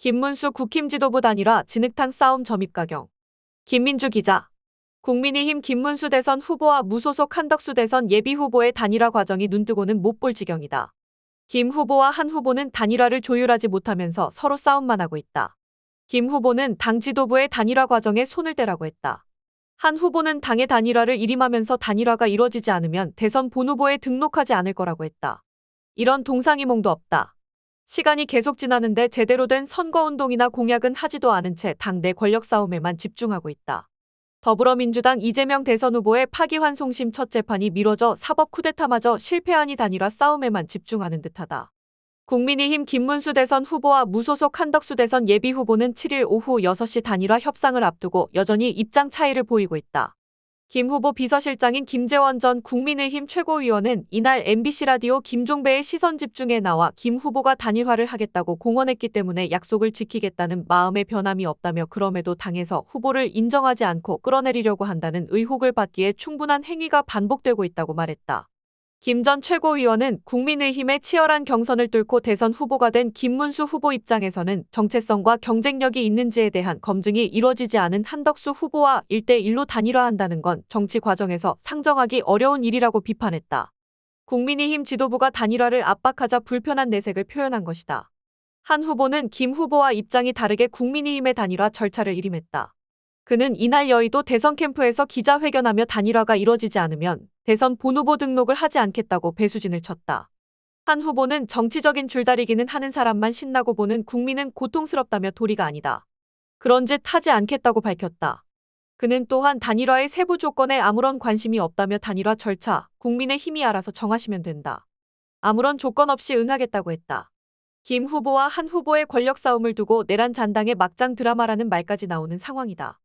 김문수 국힘 지도부 단일화 진흙탕 싸움 점입가경. 김민주 기자. 국민의힘 김문수 대선 후보와 무소속 한덕수 대선 예비후보의 단일화 과정이 눈뜨고는 못 볼 지경이다. 김 후보와 한 후보는 단일화를 조율하지 못하면서 서로 싸움만 하고 있다. 김 후보는 당 지도부의 단일화 과정에 손을 떼라고 했다. 한 후보는 당의 단일화를 일임하면서 단일화가 이뤄지지 않으면 대선 본후보에 등록하지 않을 거라고 했다. 이런 동상이몽도 없다. 시간이 계속 지나는데 제대로 된 선거운동이나 공약은 하지도 않은 채 당내 권력 싸움에만 집중하고 있다. 더불어민주당 이재명 대선 후보의 파기환송심 첫 재판이 미뤄져 사법 쿠데타마저 실패하니 단일화 싸움에만 집중하는 듯하다. 국민의힘 김문수 대선 후보와 무소속 한덕수 대선 예비후보는 7일 오후 6시 단일화 협상을 앞두고 여전히 입장 차이를 보이고 있다. 김 후보 비서실장인 김재원 전 국민의힘 최고위원은 이날 MBC 라디오 김종배의 시선집중에 나와 김 후보가 단일화를 하겠다고 공언했기 때문에 약속을 지키겠다는 마음의 변함이 없다며 그럼에도 당에서 후보를 인정하지 않고 끌어내리려고 한다는 의혹을 받기에 충분한 행위가 반복되고 있다고 말했다. 김 전 최고위원은 국민의힘의 치열한 경선을 뚫고 대선 후보가 된 김문수 후보 입장에서는 정체성과 경쟁력이 있는지에 대한 검증이 이뤄지지 않은 한덕수 후보와 1대1로 단일화한다는 건 정치 과정에서 상정하기 어려운 일이라고 비판했다. 국민의힘 지도부가 단일화를 압박하자 불편한 내색을 표현한 것이다. 한 후보는 김 후보와 입장이 다르게 국민의힘의 단일화 절차를 일임했다. 그는 이날 여의도 대선 캠프에서 기자회견하며 단일화가 이뤄지지 않으면 대선 본후보 등록을 하지 않겠다고 배수진을 쳤다. 한 후보는 정치적인 줄다리기는 하는 사람만 신나고 보는 국민은 고통스럽다며 도리가 아니다. 그런 짓 하지 않겠다고 밝혔다. 그는 또한 단일화의 세부 조건에 아무런 관심이 없다며 단일화 절차, 국민의 힘이 알아서 정하시면 된다. 아무런 조건 없이 응하겠다고 했다. 김 후보와 한 후보의 권력 싸움을 두고 내란 잔당의 막장 드라마라는 말까지 나오는 상황이다.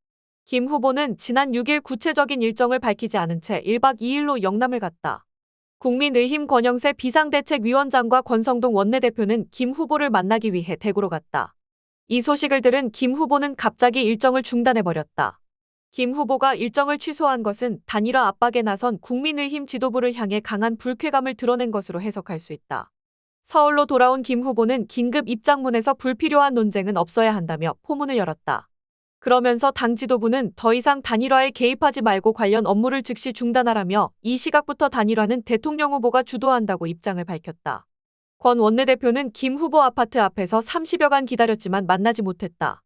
김 후보는 지난 6일 구체적인 일정을 밝히지 않은 채 1박 2일로 영남을 갔다. 국민의힘 권영세 비상대책위원장과 권성동 원내대표는 김 후보를 만나기 위해 대구로 갔다. 이 소식을 들은 김 후보는 갑자기 일정을 중단해버렸다. 김 후보가 일정을 취소한 것은 단일화 압박에 나선 국민의힘 지도부를 향해 강한 불쾌감을 드러낸 것으로 해석할 수 있다. 서울로 돌아온 김 후보는 긴급 입장문에서 불필요한 논쟁은 없어야 한다며 포문을 열었다. 그러면서 당 지도부는 더 이상 단일화에 개입하지 말고 관련 업무를 즉시 중단하라며 이 시각부터 단일화는 대통령 후보가 주도한다고 입장을 밝혔다. 권 원내대표는 김 후보 아파트 앞에서 30여간 기다렸지만 만나지 못했다.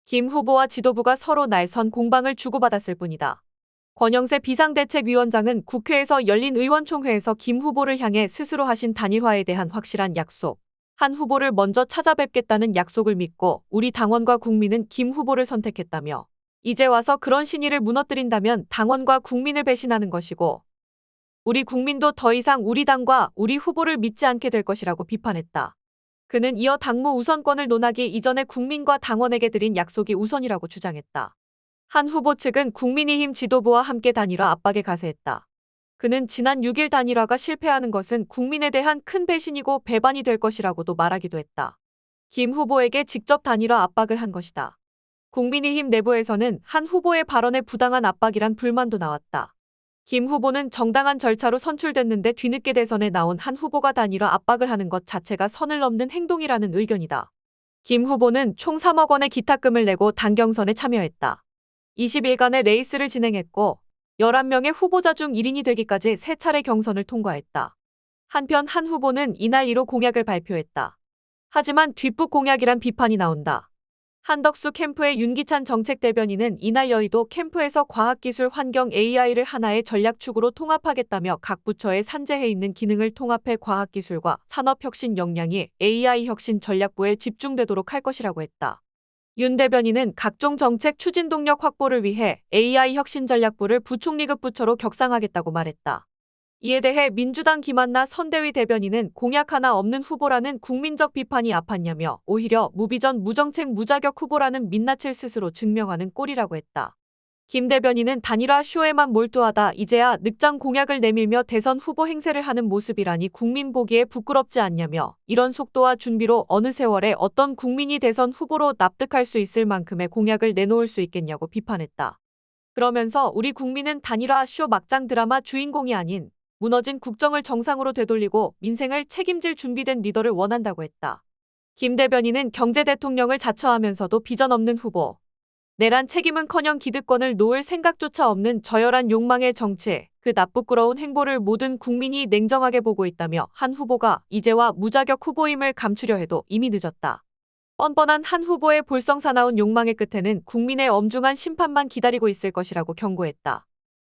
김 후보와 지도부가 서로 날선 공방을 주고받았을 뿐이다. 권영세 비상대책위원장은 국회에서 열린 의원총회에서 김 후보를 향해 스스로 하신 단일화에 대한 확실한 약속, 한 후보를 먼저 찾아뵙겠다는 약속을 믿고 우리 당원과 국민은 김 후보를 선택했다며 이제 와서 그런 신의를 무너뜨린다면 당원과 국민을 배신하는 것이고 우리 국민도 더 이상 우리 당과 우리 후보를 믿지 않게 될 것이라고 비판했다. 그는 이어 당무 우선권을 논하기 이전에 국민과 당원에게 드린 약속이 우선이라고 주장했다. 한 후보 측은 국민의힘 지도부와 함께 단일화 압박에 가세했다. 그는 지난 6일 단일화가 실패하는 것은 국민에 대한 큰 배신이고 배반이 될 것이라고도 말하기도 했다. 김 후보에게 직접 단일화 압박을 한 것이다. 국민의힘 내부에서는 한 후보의 발언에 부당한 압박이란 불만도 나왔다. 김 후보는 정당한 절차로 선출됐는데 뒤늦게 대선에 나온 한 후보가 단일화 압박을 하는 것 자체가 선을 넘는 행동이라는 의견이다. 김 후보는 총 3억 원의 기탁금을 내고 당 경선에 참여했다. 20일간의 레이스를 진행했고 11명의 후보자 중 1인이 되기까지 3차례 경선을 통과했다. 한편 한 후보는 이날 1호 공약을 발표했다. 하지만 뒷북 공약이란 비판이 나온다. 한덕수 캠프의 윤기찬 정책대변인은 이날 여의도 캠프에서 과학기술 환경 AI를 하나의 전략축으로 통합하겠다며 각 부처에 산재해 있는 기능을 통합해 과학기술과 산업혁신 역량이 AI 혁신 전략부에 집중되도록 할 것이라고 했다. 윤 대변인은 각종 정책 추진 동력 확보를 위해 AI 혁신 전략부를 부총리급 부처로 격상하겠다고 말했다. 이에 대해 민주당 김한나 선대위 대변인은 공약 하나 없는 후보라는 국민적 비판이 아팠냐며 오히려 무비전 무정책 무자격 후보라는 민낯을 스스로 증명하는 꼴이라고 했다. 김 대변인은 단일화 쇼에만 몰두하다 이제야 늑장 공약을 내밀며 대선 후보 행세를 하는 모습이라니 국민 보기에 부끄럽지 않냐며 이런 속도와 준비로 어느 세월에 어떤 국민이 대선 후보로 납득할 수 있을 만큼의 공약을 내놓을 수 있겠냐고 비판했다. 그러면서 우리 국민은 단일화 쇼 막장 드라마 주인공이 아닌 무너진 국정을 정상으로 되돌리고 민생을 책임질 준비된 리더를 원한다고 했다. 김 대변인은 경제 대통령을 자처하면서도 비전 없는 후보. 내란 책임은커녕 기득권을 놓을 생각조차 없는 저열한 욕망의 정치, 그 나쁘끄러운 행보를 모든 국민이 냉정하게 보고 있다며 한 후보가 이제와 무자격 후보임을 감추려 해도 이미 늦었다. 뻔뻔한 한 후보의 볼썽사나운 욕망의 끝에는 국민의 엄중한 심판만 기다리고 있을 것이라고 경고했다.